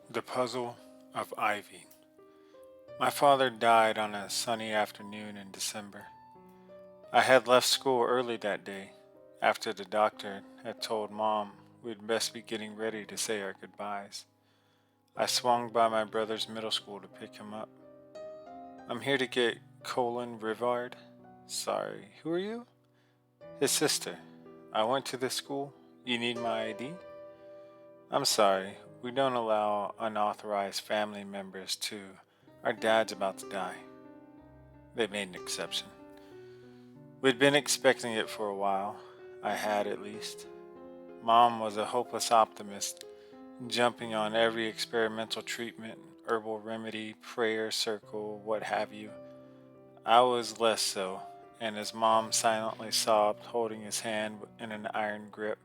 The Puzzle of Ivy. My father died on a sunny afternoon in December. I had left school early that day, after the doctor had told Mom we'd best be getting ready to say our goodbyes. I swung by my brother's middle school to pick him up. I'm here to get Colin Rivard. Sorry, who are you? His sister. I went to this school. You need my ID? I'm sorry, we don't allow unauthorized family members to. Our dad's about to die. They made an exception. We'd been expecting it for a while. I had, at least. Mom was a hopeless optimist, jumping on every experimental treatment, herbal remedy, prayer circle, what have you. I was less so, and as Mom silently sobbed, holding his hand in an iron grip,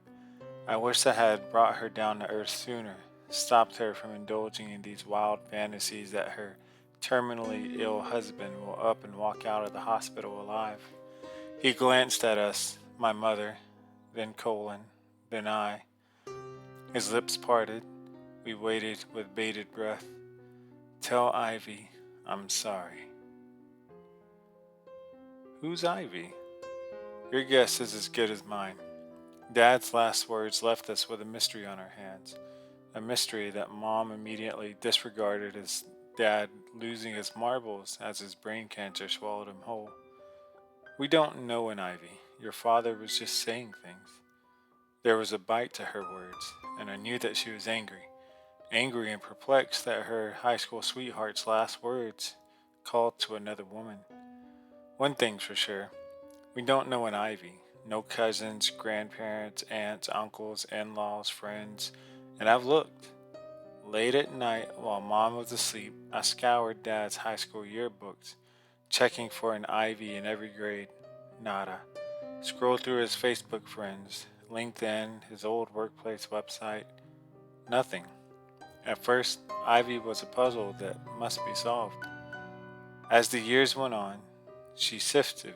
I wished I had brought her down to earth sooner, stopped her from indulging in these wild fantasies that her terminally ill husband will up and walk out of the hospital alive. He glanced at us, my mother, then Colin, then I. His lips parted. We waited with bated breath. Tell Ivy I'm sorry. Who's Ivy? Your guess is as good as mine. Dad's last words left us with a mystery on our hands. A mystery that Mom immediately disregarded as Dad losing his marbles as his brain cancer swallowed him whole. We don't know an Ivy. Your father was just saying things. There was a bite to her words, and I knew that she was angry. Angry and perplexed that her high school sweetheart's last words called to another woman. One thing's for sure, we don't know an Ivy. No cousins, grandparents, aunts, uncles, in laws, friends, and I've looked. Late at night, while Mom was asleep, I scoured Dad's high school yearbooks, checking for an Ivy in every grade. Nada. Scrolled through his Facebook friends, LinkedIn, his old workplace website. Nothing. At first, Ivy was a puzzle that must be solved. As the years went on, she sifted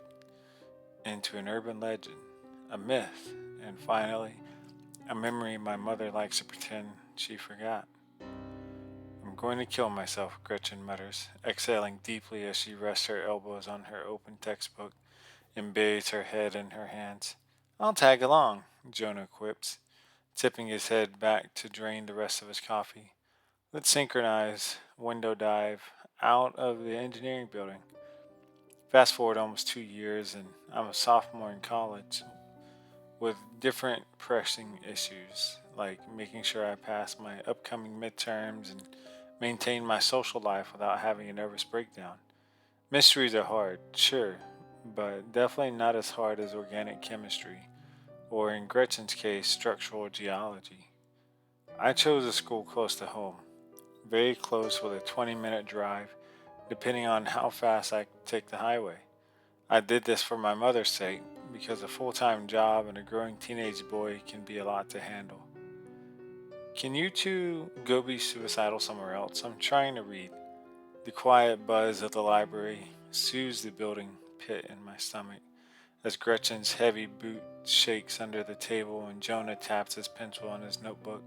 into an urban legend, a myth, and finally, a memory my mother likes to pretend she forgot. I'm going to kill myself, Gretchen mutters, exhaling deeply as she rests her elbows on her open textbook and buries her head in her hands. I'll tag along, Jonah quips, tipping his head back to drain the rest of his coffee. Let's synchronize, window dive, out of the engineering building. Fast forward almost 2 years, and I'm a sophomore in college with different pressing issues, like making sure I pass my upcoming midterms and maintain my social life without having a nervous breakdown. Mysteries are hard, sure, but definitely not as hard as organic chemistry, or in Gretchen's case, structural geology. I chose a school close to home, very close with a 20-minute drive, depending on how fast I could take the highway. I did this for my mother's sake, because a full time job and a growing teenage boy can be a lot to handle. Can you two go be suicidal somewhere else? I'm trying to read. The quiet buzz of the library soothes the building pit in my stomach as Gretchen's heavy boot shakes under the table and Jonah taps his pencil on his notebook,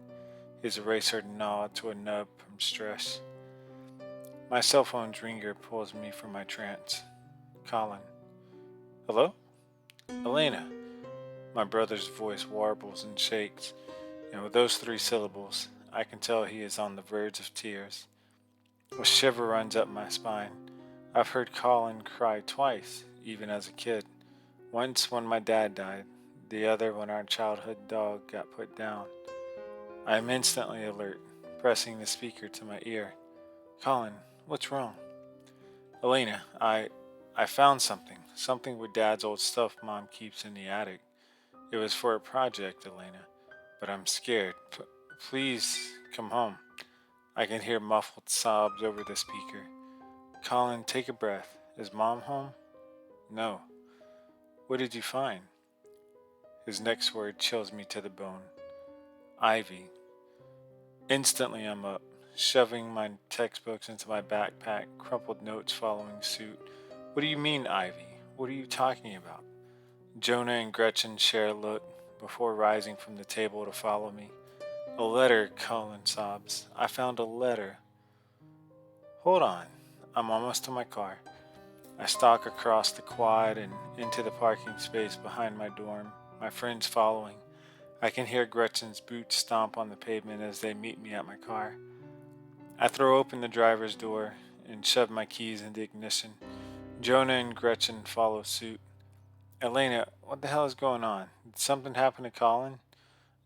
his eraser gnawed to a nub from stress. My cell phone's ringer pulls me from my trance. Colin. Hello? Elena. My brother's voice warbles and shakes, and with those three syllables, I can tell he is on the verge of tears. A shiver runs up my spine. I've heard Colin cry twice, even as a kid. Once when my dad died, the other when our childhood dog got put down. I am instantly alert, pressing the speaker to my ear. Colin, what's wrong? Elena, I found something. Something with Dad's old stuff Mom keeps in the attic. It was for a project, Elena, but I'm scared. Please come home. I can hear muffled sobs over the speaker. Colin, take a breath. Is Mom home? No. What did you find? His next word chills me to the bone. Ivy. Instantly I'm up, shoving my textbooks into my backpack, crumpled notes following suit. What do you mean, Ivy? What are you talking about? Jonah and Gretchen share a look before rising from the table to follow me. A letter, Colin sobs. I found a letter. Hold on. I'm almost to my car. I stalk across the quad and into the parking space behind my dorm, my friends following. I can hear Gretchen's boots stomp on the pavement as they meet me at my car. I throw open the driver's door and shove my keys into ignition. Jonah and Gretchen follow suit. Elena, what the hell is going on? Did something happen to Colin?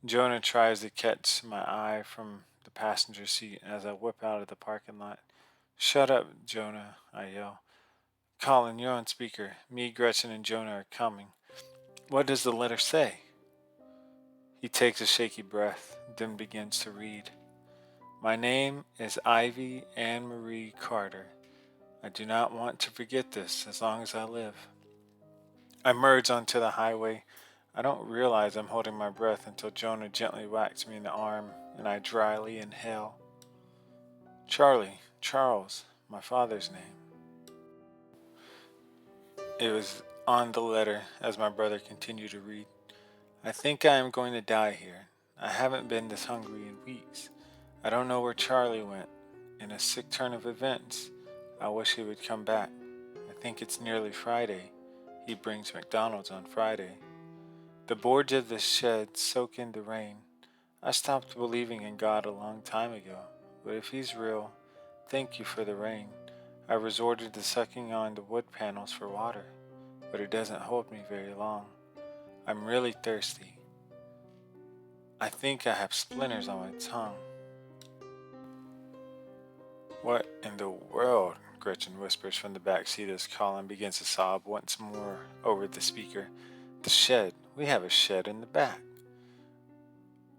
Jonah tries to catch my eye from the passenger seat as I whip out of the parking lot. Shut up, Jonah, I yell. Colin, you're on speaker. Me, Gretchen, and Jonah are coming. What does the letter say? He takes a shaky breath, then begins to read. My name is Ivy Anne Marie Carter. I do not want to forget this as long as I live. I merge onto the highway. I don't realize I'm holding my breath until Jonah gently whacks me in the arm and I dryly inhale. Charlie, Charles, my father's name. It was on the letter as my brother continued to read. I think I am going to die here. I haven't been this hungry in weeks. I don't know where Charlie went. In a sick turn of events, I wish he would come back. I think it's nearly Friday. He brings McDonald's on Friday. The boards of the shed soak in the rain. I stopped believing in God a long time ago, but if He's real, thank you for the rain. I resorted to sucking on the wood panels for water, but it doesn't hold me very long. I'm really thirsty. I think I have splinters on my tongue. What in the world? Gretchen whispers from the back seat as Colin begins to sob once more over the speaker. The shed. We have a shed in the back.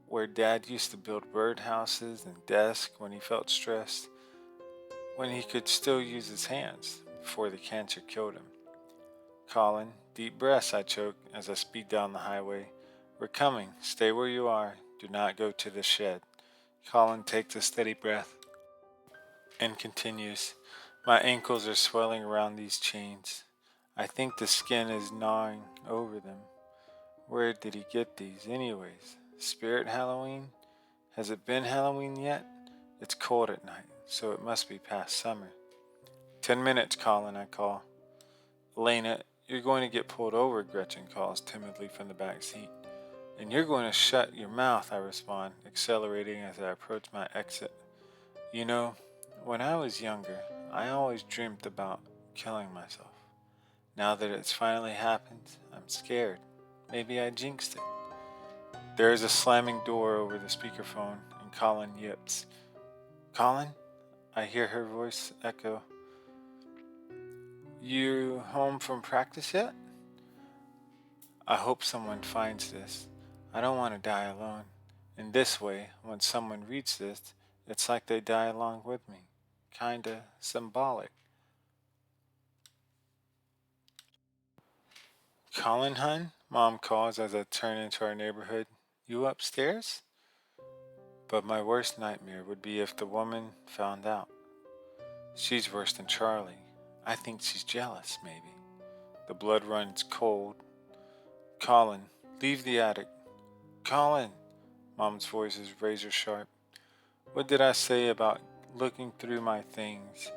Where Dad used to build birdhouses and desks when he felt stressed, when he could still use his hands before the cancer killed him. Colin, deep breaths, I choke as I speed down the highway. We're coming. Stay where you are. Do not go to the shed. Colin takes a steady breath and continues. My ankles are swelling around these chains. I think the skin is gnawing over them. Where did he get these anyways? Spirit Halloween? Has it been Halloween yet? It's cold at night, so it must be past summer. 10 minutes, Colin, I call. Elena, you're going to get pulled over, Gretchen calls timidly from the back seat. And you're going to shut your mouth, I respond, accelerating as I approach my exit. You know, when I was younger, I always dreamed about killing myself. Now that it's finally happened, I'm scared. Maybe I jinxed it. There is a slamming door over the speakerphone, and Colin yips. Colin? I hear her voice echo. You home from practice yet? I hope someone finds this. I don't want to die alone. In this way, when someone reads this, it's like they die along with me. Kinda symbolic. Colin, hun? Mom calls as I turn into our neighborhood. You upstairs? But my worst nightmare would be if the woman found out. She's worse than Charlie. I think she's jealous, maybe. The blood runs cold. Colin, leave the attic. Colin! Mom's voice is razor sharp. What did I say about looking through my things?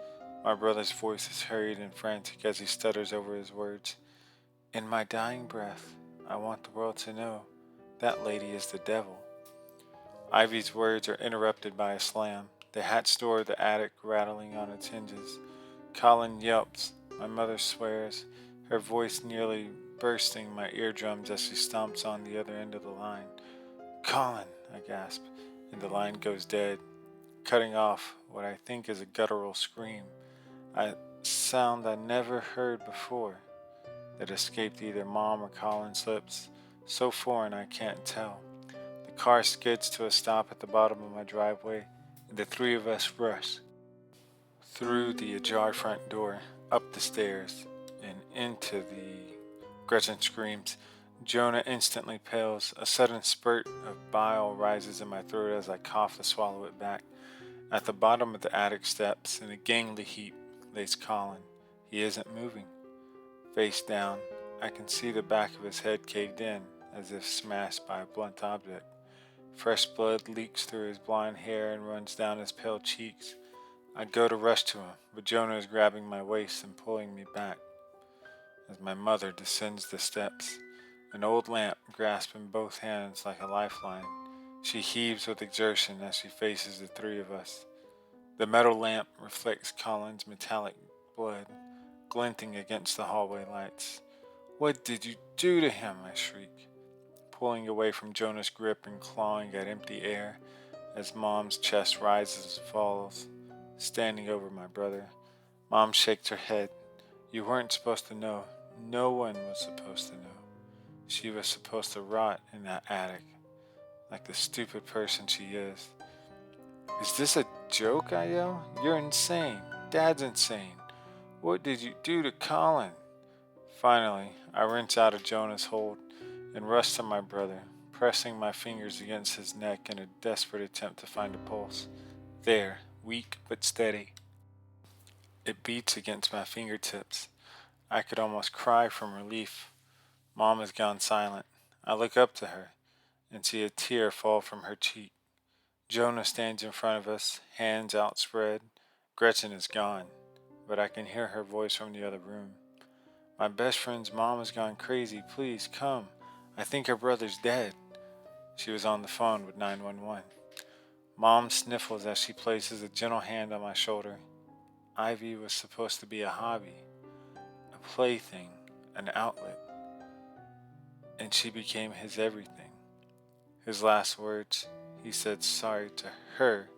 My brother's voice is hurried and frantic as he stutters over his words. In my dying breath, I want the world to know that lady is the devil. Ivy's words are interrupted by a slam, the hatch door of the attic rattling on its hinges. Colin yelps. My mother swears, her voice nearly bursting my eardrums as she stomps on the other end of the line. Colin, I gasp, and the line goes dead, cutting off what I think is a guttural scream, a sound I never heard before, that escaped either Mom or Colin's lips, so foreign I can't tell. The car skids to a stop at the bottom of my driveway, and the three of us rush through the ajar front door, up the stairs, and into the... Gretchen screams. Jonah instantly pales. A sudden spurt of bile rises in my throat as I cough to swallow it back. At the bottom of the attic steps, in a gangly heap, lays Colin. He isn't moving. Face down, I can see the back of his head caved in, as if smashed by a blunt object. Fresh blood leaks through his blonde hair and runs down his pale cheeks. I go to rush to him, but Jonah is grabbing my waist and pulling me back. As my mother descends the steps, an old lamp grasped in both hands like a lifeline, she heaves with exertion as she faces the three of us. The metal lamp reflects Colin's metallic blood, glinting against the hallway lights. "What did you do to him?" I shriek, pulling away from Jonah's grip and clawing at empty air as Mom's chest rises and falls, standing over my brother. Mom shakes her head. "You weren't supposed to know. No one was supposed to know. She was supposed to rot in that attic, like the stupid person she is." "Is this a joke?" I yell. "You're insane. Dad's insane. What did you do to Colin?" Finally, I wrench out of Jonah's hold and rush to my brother, pressing my fingers against his neck in a desperate attempt to find a pulse. There, weak but steady. It beats against my fingertips. I could almost cry from relief. Mom has gone silent. I look up to her and see a tear fall from her cheek. Jonah stands in front of us, hands outspread. Gretchen is gone, but I can hear her voice from the other room. "My best friend's mom has gone crazy. Please come. I think her brother's dead." She was on the phone with 911. Mom sniffles as she places a gentle hand on my shoulder. Ivy was supposed to be a hobby, a plaything, an outlet, and she became his everything. His last words, he said sorry to her.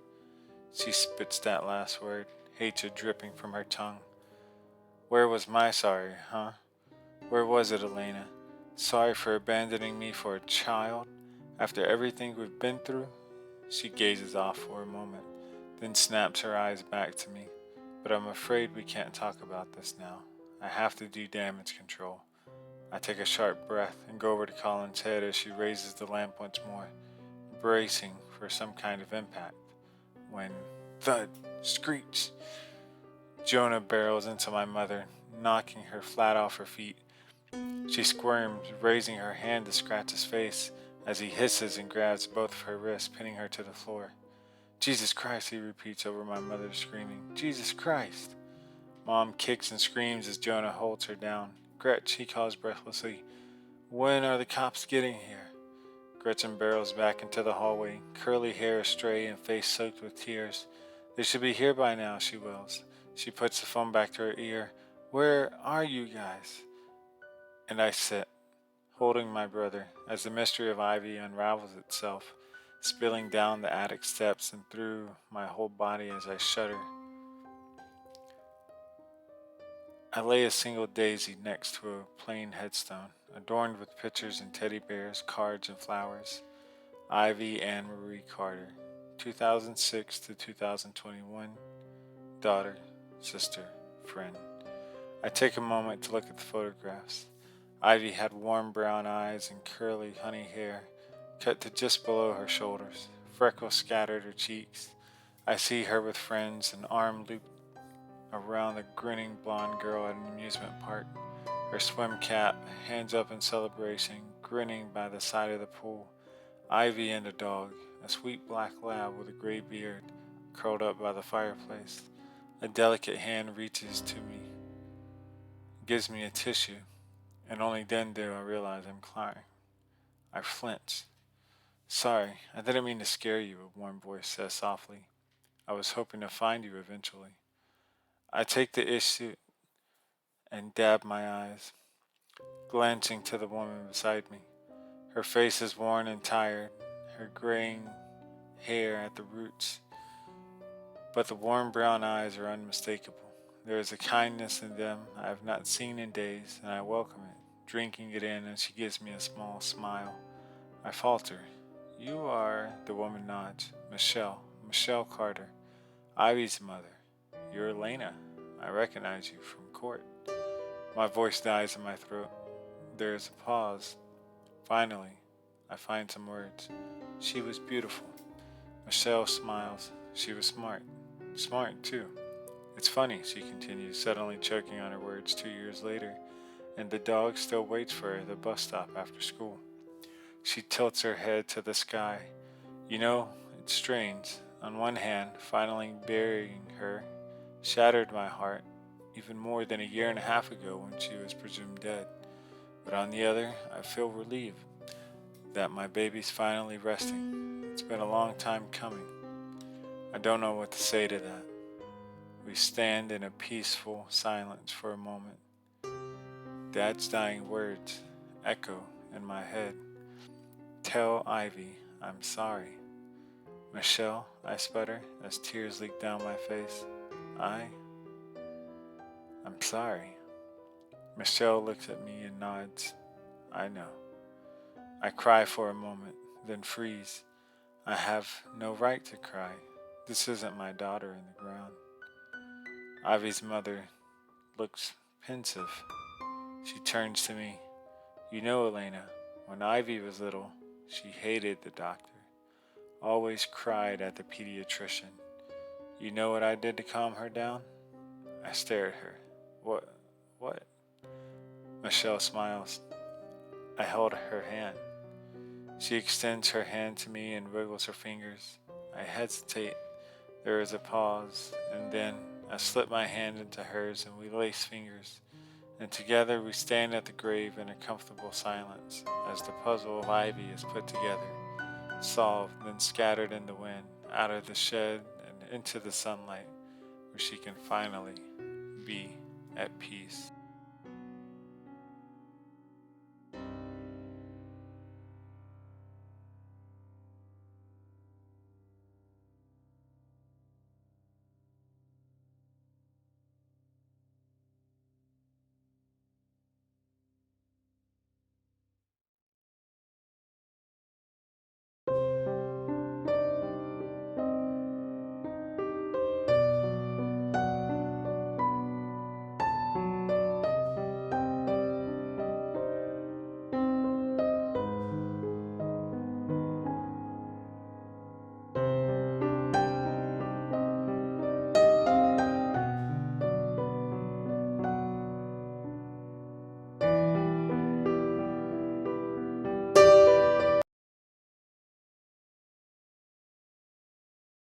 She spits that last word, hatred dripping from her tongue. Where was my sorry, huh? Where was it, Elena? Sorry for abandoning me for a child? After everything we've been through? She gazes off for a moment, then snaps her eyes back to me. But I'm afraid we can't talk about this now. I have to do damage control. I take a sharp breath and go over to Colin's head as she raises the lamp once more, bracing for some kind of impact. When thud, screech, Jonah barrels into my mother, knocking her flat off her feet. She squirms, raising her hand to scratch his face as he hisses and grabs both of her wrists, pinning her to the floor. "Jesus Christ," he repeats over my mother screaming. "Jesus Christ." Mom kicks and screams as Jonah holds her down. "Gretch," he calls breathlessly, "when are the cops getting here?" Gretchen barrels back into the hallway, curly hair astray and face soaked with tears. "They should be here by now," she wails. She puts the phone back to her ear. "Where are you guys?" And I sit, holding my brother, as the mystery of Ivy unravels itself, spilling down the attic steps and through my whole body as I shudder. I lay a single daisy next to a plain headstone, adorned with pictures and teddy bears, cards, and flowers. Ivy Ann Marie Carter, 2006 to 2021, daughter, sister, friend. I take a moment to look at the photographs. Ivy had warm brown eyes and curly honey hair, cut to just below her shoulders. Freckles scattered her cheeks. I see her with friends, an arm looped around a grinning blonde girl at an amusement park. Her swim cap, hands up in celebration, grinning by the side of the pool. Ivy and a dog, a sweet black lab with a gray beard, curled up by the fireplace. A delicate hand reaches to me, gives me a tissue, and only then do I realize I'm crying. I flinch. "Sorry, I didn't mean to scare you," a warm voice says softly. "I was hoping to find you eventually." I take the issue and dab my eyes, glancing to the woman beside me. Her face is worn and tired, her graying hair at the roots, but the warm brown eyes are unmistakable. There is a kindness in them I have not seen in days, and I welcome it, drinking it in as she gives me a small smile. I falter. "You are," the woman nods, Michelle Carter, Ivy's mother. You're Elena. I recognize you from court." My voice dies in my throat. There is a pause. Finally, I find some words. "She was beautiful." Michelle smiles. "She was smart. Smart, too. It's funny," she continues, suddenly choking on her words 2 years later, "and the dog still waits for her at the bus stop after school." She tilts her head to the sky. You know, it's strange. On one hand, finally burying her shattered my heart even more than a year and a half ago when she was presumed dead. But on the other, I feel relieved that my baby's finally resting. It's been a long time coming. I don't know what to say to that. We stand in a peaceful silence for a moment. Dad's dying words echo in my head. Tell Ivy I'm sorry. Michelle, I sputter as tears leak down my face. I'm sorry. Michelle looks at me and nods. I know. I cry for a moment, then freeze. I have no right to cry. This isn't my daughter in the ground. Ivy's mother looks pensive. She turns to me. You know, Elena, when Ivy was little, she hated the doctor. Always cried at the pediatrician. You know what I did to calm her down? I stare at her. What? What? Michelle smiles. I held her hand. She extends her hand to me and wiggles her fingers. I hesitate. There is a pause, and then I slip my hand into hers and we lace fingers. And together we stand at the grave in a comfortable silence as the puzzle of Ivy is put together, solved, then scattered in the wind, out of the shed and into the sunlight, where she can finally be at peace.